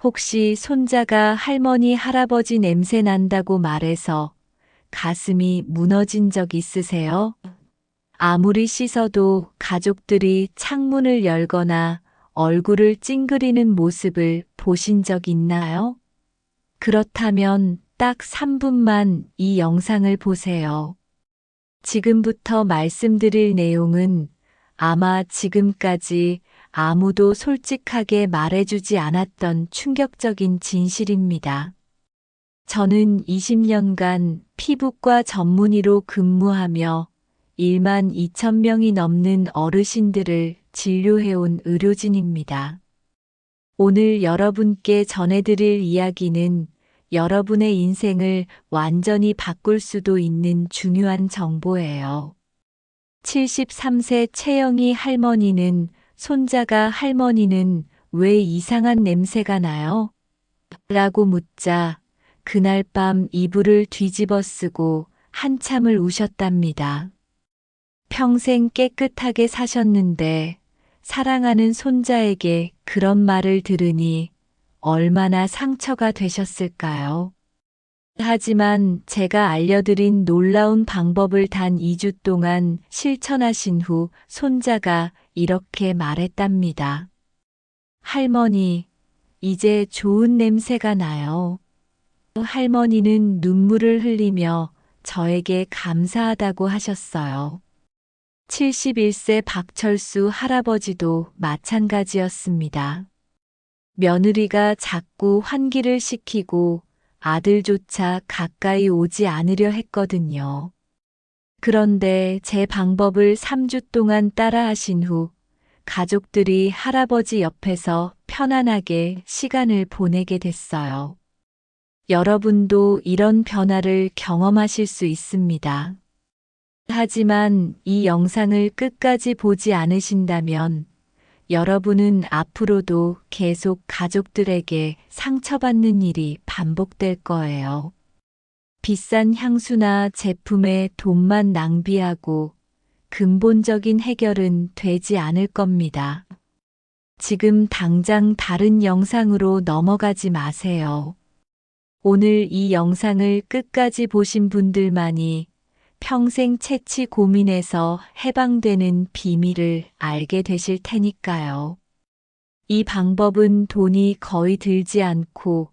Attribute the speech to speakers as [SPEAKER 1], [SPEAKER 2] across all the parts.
[SPEAKER 1] 혹시 손자가 할머니, 할아버지 냄새 난다고 말해서 가슴이 무너진 적 있으세요? 아무리 씻어도 가족들이 창문을 열거나 얼굴을 찡그리는 모습을 보신 적 있나요? 그렇다면 딱 3분만 이 영상을 보세요. 지금부터 말씀드릴 내용은 아마 지금까지 아무도 솔직하게 말해주지 않았던 충격적인 진실입니다. 저는 20년간 피부과 전문의로 근무하며 1만 2천 명이 넘는 어르신들을 진료해온 의료진입니다. 오늘 여러분께 전해드릴 이야기는 여러분의 인생을 완전히 바꿀 수도 있는 중요한 정보예요. 73세 채영이 할머니는 손자가 할머니는 왜 이상한 냄새가 나요? 라고 묻자 그날 밤 이불을 뒤집어 쓰고 한참을 우셨답니다. 평생 깨끗하게 사셨는데 사랑하는 손자에게 그런 말을 들으니 얼마나 상처가 되셨을까요? 하지만 제가 알려드린 놀라운 방법을 단 2주 동안 실천하신 후 손자가 이렇게 말했답니다. 할머니, 이제 좋은 냄새가 나요. 할머니는 눈물을 흘리며 저에게 감사하다고 하셨어요. 71세 박철수 할아버지도 마찬가지였습니다. 며느리가 자꾸 환기를 시키고 아들조차 가까이 오지 않으려 했거든요. 그런데 제 방법을 3주 동안 따라하신 후 가족들이 할아버지 옆에서 편안하게 시간을 보내게 됐어요. 여러분도 이런 변화를 경험하실 수 있습니다. 하지만 이 영상을 끝까지 보지 않으신다면 여러분은 앞으로도 계속 가족들에게 상처받는 일이 반복될 거예요. 비싼 향수나 제품에 돈만 낭비하고 근본적인 해결은 되지 않을 겁니다. 지금 당장 다른 영상으로 넘어가지 마세요. 오늘 이 영상을 끝까지 보신 분들만이 평생 채취 고민에서 해방되는 비밀을 알게 되실 테니까요. 이 방법은 돈이 거의 들지 않고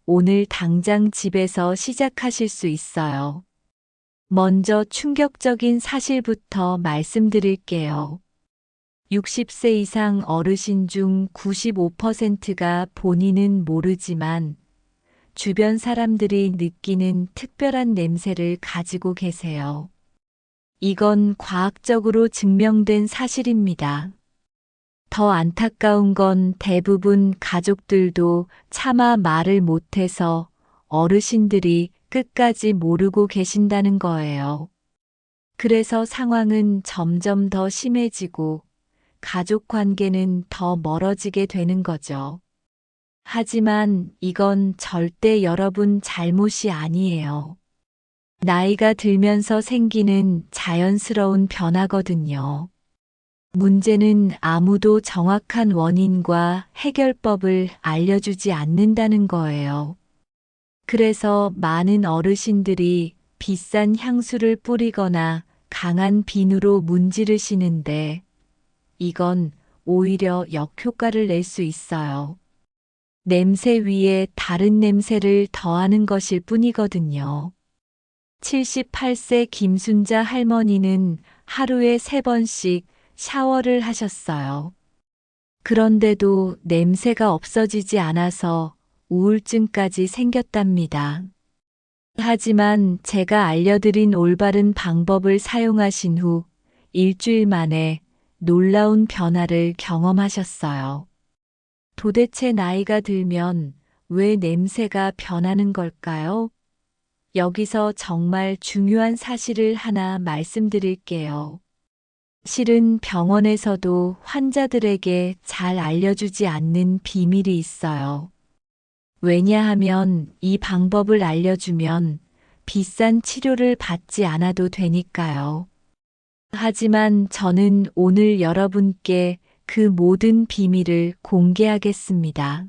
[SPEAKER 1] 오늘 당장 집에서 시작하실 수 있어요. 먼저 충격적인 사실부터 말씀드릴게요. 60세 이상 어르신 중 95%가 본인은 모르지만 주변 사람들이 느끼는 특별한 냄새를 가지고 계세요. 이건 과학적으로 증명된 사실입니다. 더 안타까운 건 대부분 가족들도 차마 말을 못해서 어르신들이 끝까지 모르고 계신다는 거예요. 그래서 상황은 점점 더 심해지고 가족 관계는 더 멀어지게 되는 거죠. 하지만 이건 절대 여러분 잘못이 아니에요. 나이가 들면서 생기는 자연스러운 변화거든요. 문제는 아무도 정확한 원인과 해결법을 알려주지 않는다는 거예요. 그래서 많은 어르신들이 비싼 향수를 뿌리거나 강한 비누로 문지르시는데 이건 오히려 역효과를 낼 수 있어요. 냄새 위에 다른 냄새를 더하는 것일 뿐이거든요. 78세 김순자 할머니는 하루에 3번씩 샤워를 하셨어요. 그런데도 냄새가 없어지지 않아서 우울증까지 생겼답니다. 하지만 제가 알려드린 올바른 방법을 사용하신 후 일주일 만에 놀라운 변화를 경험하셨어요. 도대체 나이가 들면 왜 냄새가 변하는 걸까요? 여기서 정말 중요한 사실을 하나 말씀드릴게요. 실은 병원에서도 환자들에게 잘 알려주지 않는 비밀이 있어요. 왜냐하면 이 방법을 알려주면 비싼 치료를 받지 않아도 되니까요. 하지만 저는 오늘 여러분께 그 모든 비밀을 공개하겠습니다.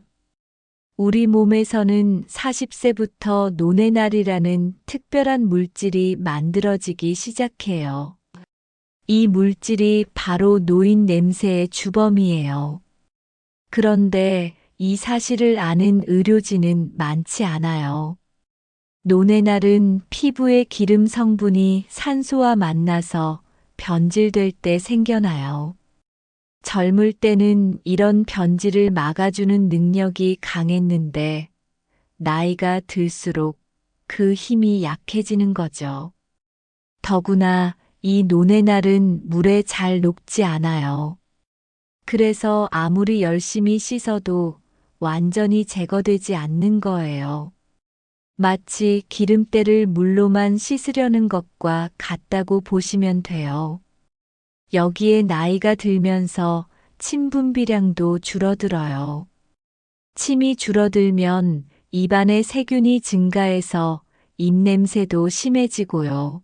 [SPEAKER 1] 우리 몸에서는 40세부터 노네날이라는 특별한 물질이 만들어지기 시작해요. 이 물질이 바로 노인 냄새의 주범이에요. 그런데 이 사실을 아는 의료진은 많지 않아요. 노네날은 피부의 기름 성분이 산소와 만나서 변질될 때 생겨나요. 젊을 때는 이런 변질을 막아주는 능력이 강했는데 나이가 들수록 그 힘이 약해지는 거죠. 더구나 이 노네날은 물에 잘 녹지 않아요. 그래서 아무리 열심히 씻어도 완전히 제거되지 않는 거예요. 마치 기름때를 물로만 씻으려는 것과 같다고 보시면 돼요. 여기에 나이가 들면서 침 분비량도 줄어들어요. 침이 줄어들면 입안의 세균이 증가해서 입냄새도 심해지고요.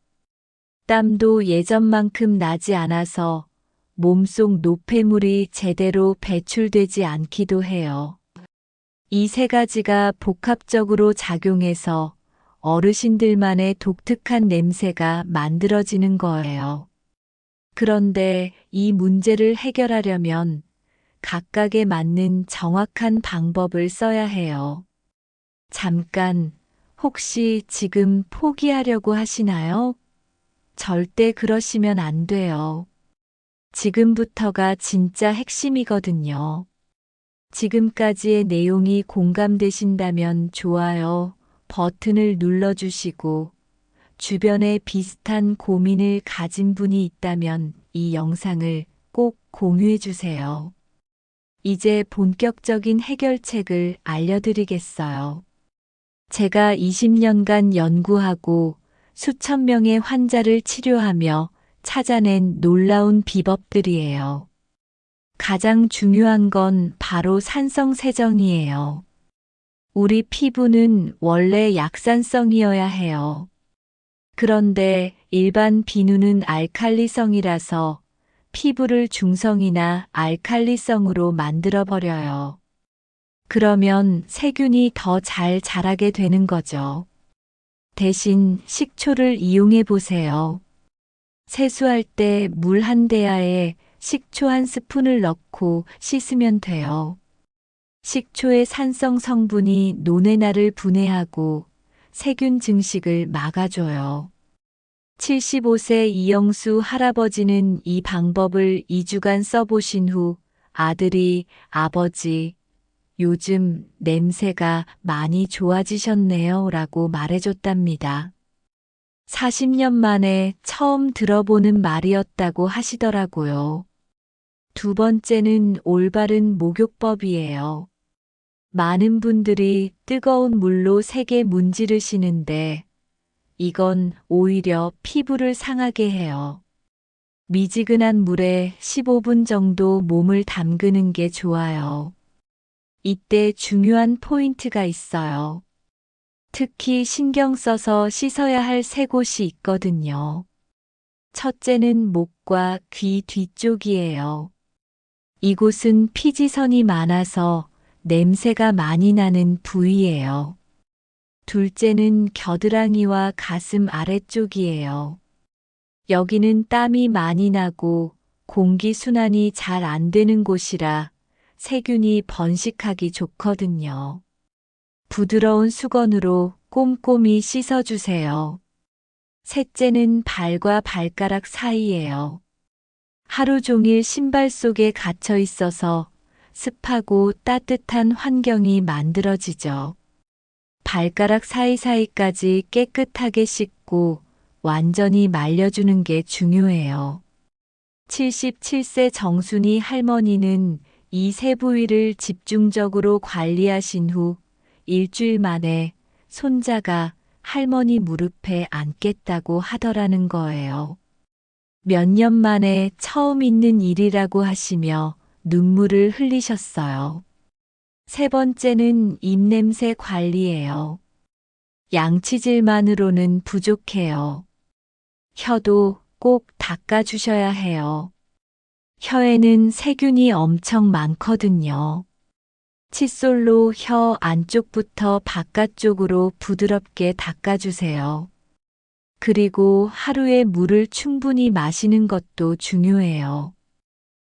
[SPEAKER 1] 땀도 예전만큼 나지 않아서 몸속 노폐물이 제대로 배출되지 않기도 해요. 이 세 가지가 복합적으로 작용해서 어르신들만의 독특한 냄새가 만들어지는 거예요. 그런데 이 문제를 해결하려면 각각에 맞는 정확한 방법을 써야 해요. 잠깐, 혹시 지금 포기하려고 하시나요? 절대 그러시면 안 돼요. 지금부터가 진짜 핵심이거든요. 지금까지의 내용이 공감되신다면 좋아요 버튼을 눌러주시고 주변에 비슷한 고민을 가진 분이 있다면 이 영상을 꼭 공유해 주세요. 이제 본격적인 해결책을 알려드리겠어요. 제가 20년간 연구하고 수천 명의 환자를 치료하며 찾아낸 놀라운 비법들이에요. 가장 중요한 건 바로 산성세정이에요. 우리 피부는 원래 약산성이어야 해요. 그런데 일반 비누는 알칼리성이라서 피부를 중성이나 알칼리성으로 만들어버려요. 그러면 세균이 더 잘 자라게 되는 거죠. 대신 식초를 이용해 보세요. 세수할 때 물 한 대야에 식초 한 스푼을 넣고 씻으면 돼요. 식초의 산성 성분이 노네날을 분해하고 세균 증식을 막아줘요. 75세 이영수 할아버지는 이 방법을 2주간 써보신 후 아들이 아버지, 요즘 냄새가 많이 좋아지셨네요 라고 말해줬답니다. 40년 만에 처음 들어보는 말이었다고 하시더라고요. 두 번째는 올바른 목욕법이에요. 많은 분들이 뜨거운 물로 세게 문지르시는데 이건 오히려 피부를 상하게 해요. 미지근한 물에 15분 정도 몸을 담그는 게 좋아요. 이때 중요한 포인트가 있어요. 특히 신경 써서 씻어야 할 세 곳이 있거든요. 첫째는 목과 귀 뒤쪽이에요. 이곳은 피지선이 많아서 냄새가 많이 나는 부위예요. 둘째는 겨드랑이와 가슴 아래쪽이에요. 여기는 땀이 많이 나고 공기 순환이 잘 안 되는 곳이라 세균이 번식하기 좋거든요. 부드러운 수건으로 꼼꼼히 씻어주세요. 셋째는 발과 발가락 사이예요. 하루 종일 신발 속에 갇혀 있어서 습하고 따뜻한 환경이 만들어지죠. 발가락 사이사이까지 깨끗하게 씻고 완전히 말려주는 게 중요해요. 77세 정순이 할머니는 이 세 부위를 집중적으로 관리하신 후 일주일 만에 손자가 할머니 무릎에 앉겠다고 하더라는 거예요. 몇 년 만에 처음 있는 일이라고 하시며 눈물을 흘리셨어요. 세 번째는 입냄새 관리예요. 양치질만으로는 부족해요. 혀도 꼭 닦아주셔야 해요. 혀에는 세균이 엄청 많거든요. 칫솔로 혀 안쪽부터 바깥쪽으로 부드럽게 닦아주세요. 그리고 하루에 물을 충분히 마시는 것도 중요해요.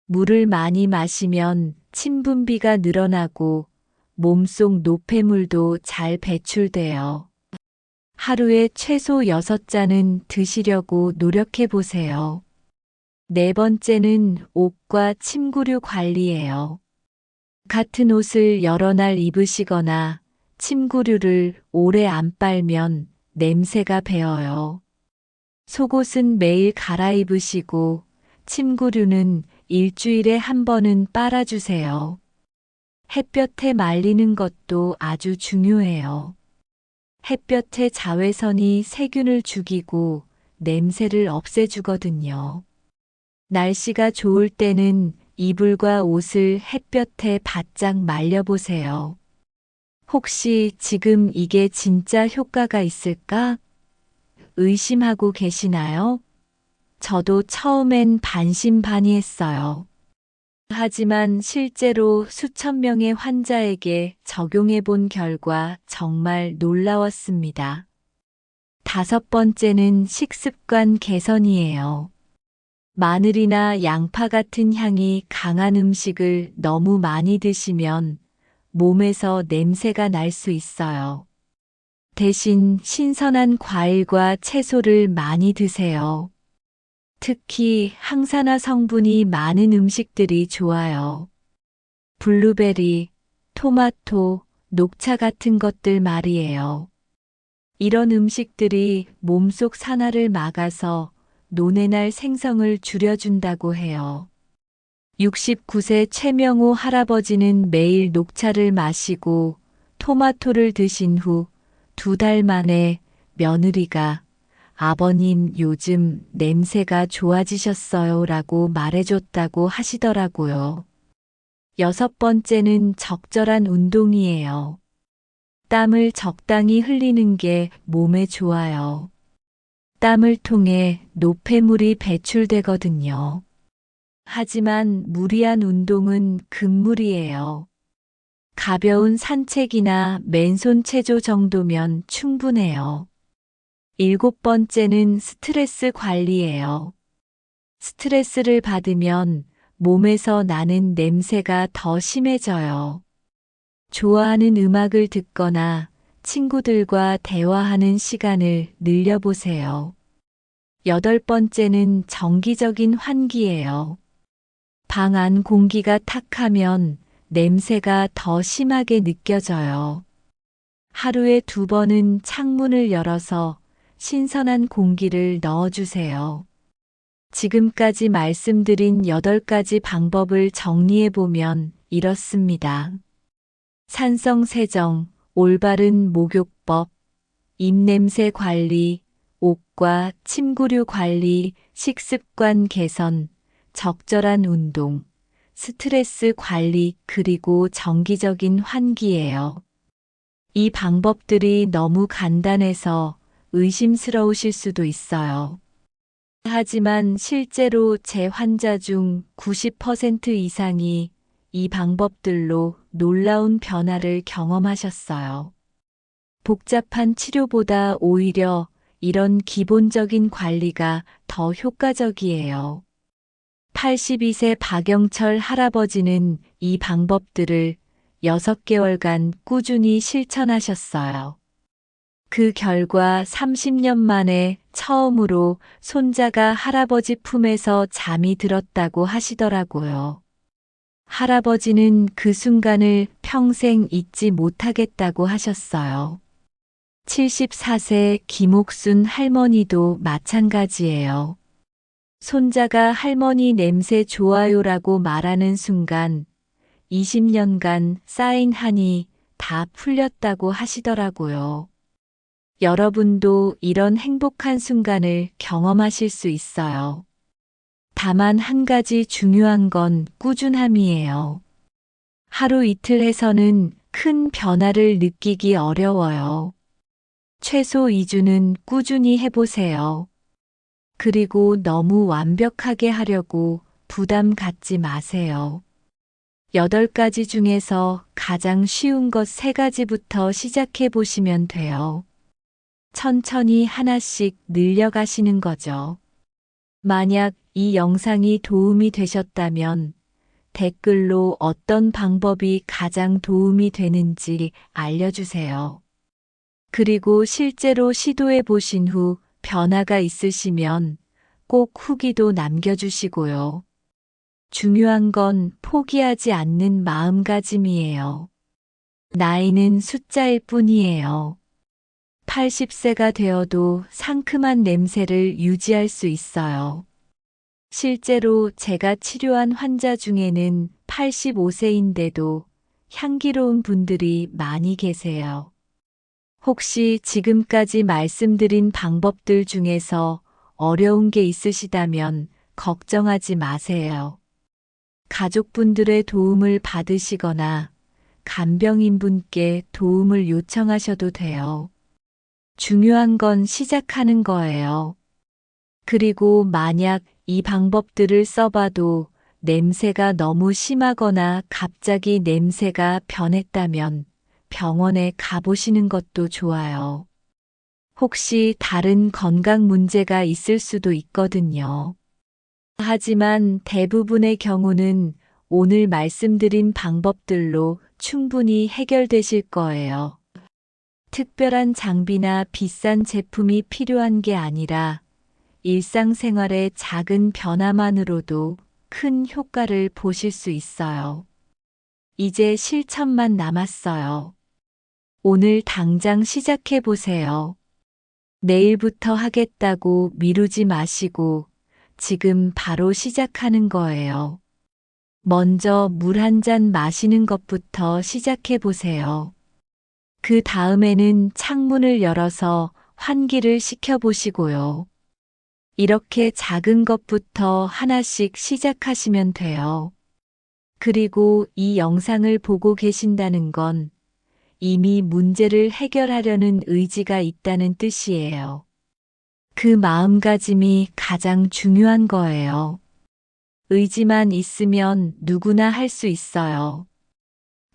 [SPEAKER 1] 물을 많이 마시면 침 분비가 늘어나고 몸속 노폐물도 잘 배출돼요. 하루에 최소 6잔은 드시려고 노력해 보세요. 네 번째는 옷과 침구류 관리예요. 같은 옷을 여러 날 입으시거나 침구류를 오래 안 빨면 냄새가 배어요. 속옷은 매일 갈아입으시고 침구류는 일주일에 한 번은 빨아주세요. 햇볕에 말리는 것도 아주 중요해요. 햇볕의 자외선이 세균을 죽이고 냄새를 없애주거든요. 날씨가 좋을 때는 이불과 옷을 햇볕에 바짝 말려보세요. 혹시 지금 이게 진짜 효과가 있을까? 의심하고 계시나요? 저도 처음엔 반신반의했어요. 하지만 실제로 수천 명의 환자에게 적용해 본 결과 정말 놀라웠습니다. 다섯 번째는 식습관 개선이에요. 마늘이나 양파 같은 향이 강한 음식을 너무 많이 드시면 몸에서 냄새가 날 수 있어요. 대신 신선한 과일과 채소를 많이 드세요. 특히 항산화 성분이 많은 음식들이 좋아요. 블루베리, 토마토, 녹차 같은 것들 말이에요. 이런 음식들이 몸속 산화를 막아서 논에 날 생성을 줄여준다고 해요. 69세 최명호 할아버지는 매일 녹차를 마시고 토마토를 드신 후 2달 만에 며느리가 아버님 요즘 냄새가 좋아지셨어요 라고 말해줬다고 하시더라고요. 여섯 번째는 적절한 운동이에요. 땀을 적당히 흘리는 게 몸에 좋아요. 땀을 통해 노폐물이 배출되거든요. 하지만 무리한 운동은 금물이에요. 가벼운 산책이나 맨손 체조 정도면 충분해요. 일곱 번째는 스트레스 관리예요. 스트레스를 받으면 몸에서 나는 냄새가 더 심해져요. 좋아하는 음악을 듣거나 친구들과 대화하는 시간을 늘려보세요. 여덟 번째는 정기적인 환기예요. 방 안 공기가 탁하면 냄새가 더 심하게 느껴져요. 하루에 2번은 창문을 열어서 신선한 공기를 넣어주세요. 지금까지 말씀드린 8가지 방법을 정리해보면 이렇습니다. 산성 세정, 올바른 목욕법, 입냄새 관리, 옷과 침구류 관리, 식습관 개선, 적절한 운동, 스트레스 관리, 그리고 정기적인 환기예요. 이 방법들이 너무 간단해서 의심스러우실 수도 있어요. 하지만 실제로 제 환자 중 90% 이상이 이 방법들로 놀라운 변화를 경험하셨어요. 복잡한 치료보다 오히려 이런 기본적인 관리가 더 효과적이에요. 82세 박영철 할아버지는 이 방법들을 6개월간 꾸준히 실천하셨어요. 그 결과 30년 만에 처음으로 손자가 할아버지 품에서 잠이 들었다고 하시더라고요. 할아버지는 그 순간을 평생 잊지 못하겠다고 하셨어요. 74세 김옥순 할머니도 마찬가지예요. 손자가 할머니 냄새 좋아요라고 말하는 순간 20년간 쌓인 한이 다 풀렸다고 하시더라고요. 여러분도 이런 행복한 순간을 경험하실 수 있어요. 다만 한 가지 중요한 건 꾸준함이에요. 하루 이틀 해서는 큰 변화를 느끼기 어려워요. 최소 2주는 꾸준히 해보세요. 그리고 너무 완벽하게 하려고 부담 갖지 마세요. 8가지 중에서 가장 쉬운 것 3가지부터 시작해 보시면 돼요. 천천히 하나씩 늘려가시는 거죠. 만약 이 영상이 도움이 되셨다면 댓글로 어떤 방법이 가장 도움이 되는지 알려주세요. 그리고 실제로 시도해 보신 후 변화가 있으시면 꼭 후기도 남겨주시고요. 중요한 건 포기하지 않는 마음가짐이에요. 나이는 숫자일 뿐이에요. 80세가 되어도 상큼한 냄새를 유지할 수 있어요. 실제로 제가 치료한 환자 중에는 85세인데도 향기로운 분들이 많이 계세요. 혹시 지금까지 말씀드린 방법들 중에서 어려운 게 있으시다면 걱정하지 마세요. 가족분들의 도움을 받으시거나 간병인 분께 도움을 요청하셔도 돼요. 중요한 건 시작하는 거예요. 그리고 만약 이 방법들을 써봐도 냄새가 너무 심하거나 갑자기 냄새가 변했다면 병원에 가보시는 것도 좋아요. 혹시 다른 건강 문제가 있을 수도 있거든요. 하지만 대부분의 경우는 오늘 말씀드린 방법들로 충분히 해결되실 거예요. 특별한 장비나 비싼 제품이 필요한 게 아니라 일상생활의 작은 변화만으로도 큰 효과를 보실 수 있어요. 이제 실천만 남았어요. 오늘 당장 시작해 보세요. 내일부터 하겠다고 미루지 마시고 지금 바로 시작하는 거예요. 먼저 물 한 잔 마시는 것부터 시작해 보세요. 그 다음에는 창문을 열어서 환기를 시켜보시고요. 이렇게 작은 것부터 하나씩 시작하시면 돼요. 그리고 이 영상을 보고 계신다는 건 이미 문제를 해결하려는 의지가 있다는 뜻이에요. 그 마음가짐이 가장 중요한 거예요. 의지만 있으면 누구나 할 수 있어요.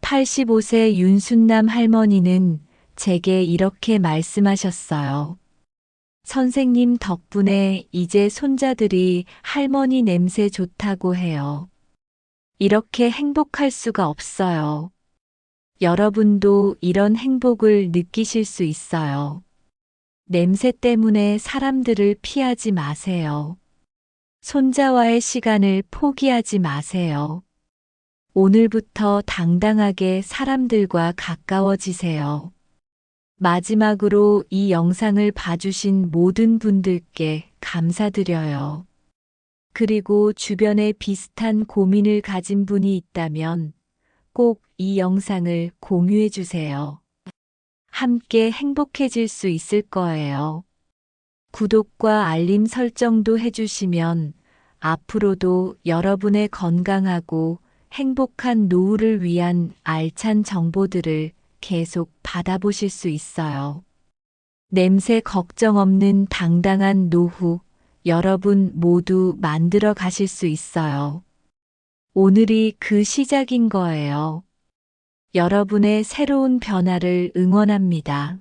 [SPEAKER 1] 85세 윤순남 할머니는 제게 이렇게 말씀하셨어요. 선생님 덕분에 이제 손자들이 할머니 냄새 좋다고 해요. 이렇게 행복할 수가 없어요. 여러분도 이런 행복을 느끼실 수 있어요. 냄새 때문에 사람들을 피하지 마세요. 손자와의 시간을 포기하지 마세요. 오늘부터 당당하게 사람들과 가까워지세요. 마지막으로 이 영상을 봐주신 모든 분들께 감사드려요. 그리고 주변에 비슷한 고민을 가진 분이 있다면 꼭 이 영상을 공유해 주세요. 함께 행복해질 수 있을 거예요. 구독과 알림 설정도 해주시면 앞으로도 여러분의 건강하고 행복한 노후를 위한 알찬 정보들을 계속 받아보실 수 있어요. 냄새 걱정 없는 당당한 노후, 여러분 모두 만들어 가실 수 있어요. 오늘이 그 시작인 거예요. 여러분의 새로운 변화를 응원합니다.